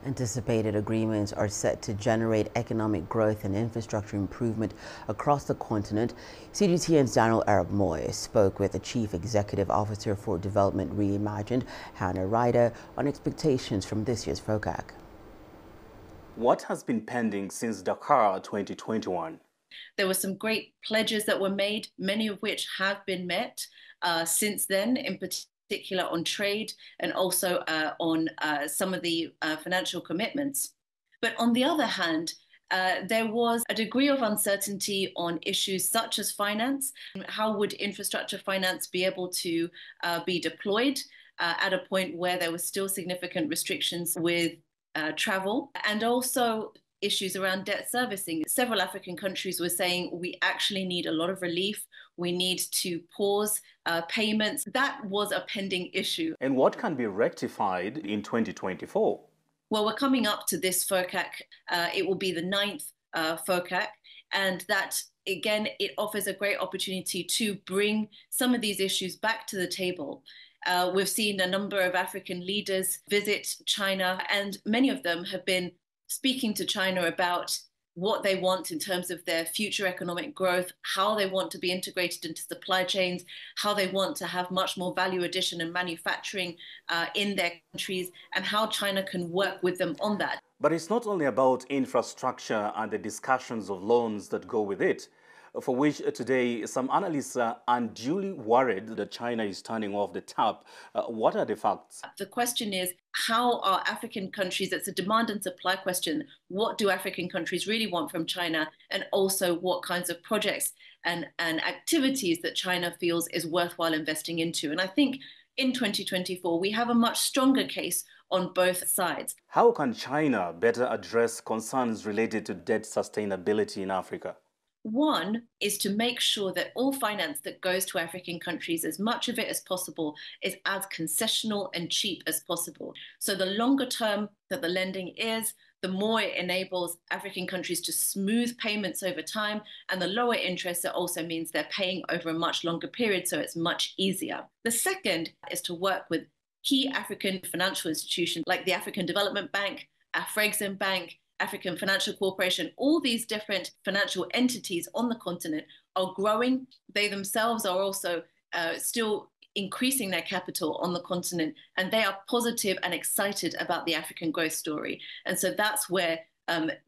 Anticipated agreements are set to generate economic growth and infrastructure improvement across the continent. CGTN's Daniel Arab Moy spoke with the Chief Executive Officer for Development Reimagined, Hannah Ryder, on expectations from this year's FOCAC. What has been pending since Dakar 2021? There were some great pledges that were made, many of which have been met since then, in particular on trade and also on some of the financial commitments. But on the other hand, there was a degree of uncertainty on issues such as finance. How would infrastructure finance be able to be deployed at a point where there were still significant restrictions with travel, and also issues around debt servicing? Several African countries were saying we actually need a lot of relief. We need to pause payments. That was a pending issue. And what can be rectified in 2024? Well, we're coming up to this FOCAC. It will be the 9th FOCAC. And that, again, it offers a great opportunity to bring some of these issues back to the table. We've seen a number of African leaders visit China, and many of them have been speaking to China about what they want in terms of their future economic growth, how they want to be integrated into supply chains, how they want to have much more value addition and manufacturing in their countries, and how China can work with them on that. But it's not only about infrastructure and the discussions of loans that go with it, for which today some analysts are unduly worried that China is turning off the tap. What are the facts? The question is, how are African countries, it's a demand and supply question, what do African countries really want from China, and also what kinds of projects and activities that China feels is worthwhile investing into? And I think in 2024, we have a much stronger case on both sides. How can China better address concerns related to debt sustainability in Africa? One is to make sure that all finance that goes to African countries, as much of it as possible, is as concessional and cheap as possible. So the longer term that the lending is, the more it enables African countries to smooth payments over time, and the lower interest, it also means they're paying over a much longer period, so it's much easier. The second is to work with key African financial institutions like the African Development Bank, Afrexim Bank, African Financial Corporation. All these different financial entities on the continent are growing. They themselves are also still increasing their capital on the continent, and they are positive and excited about the African growth story. And so that's where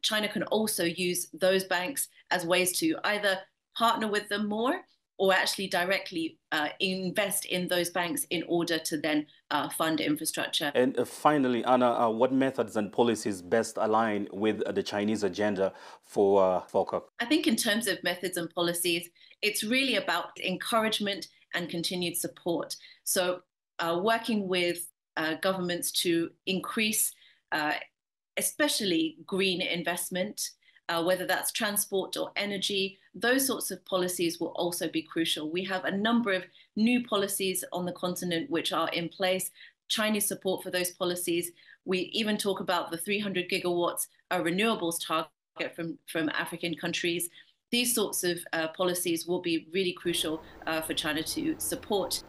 China can also use those banks as ways to either partner with them more or actually directly invest in those banks in order to then fund infrastructure. And finally, Anna, what methods and policies best align with the Chinese agenda for FOCAC? I think in terms of methods and policies, it's really about encouragement and continued support. So working with governments to increase especially green investment, whether that's transport or energy, those sorts of policies will also be crucial. We have a number of new policies on the continent which are in place, Chinese support for those policies. We even talk about the 300 gigawatts renewables target from African countries. These sorts of policies will be really crucial for China to support.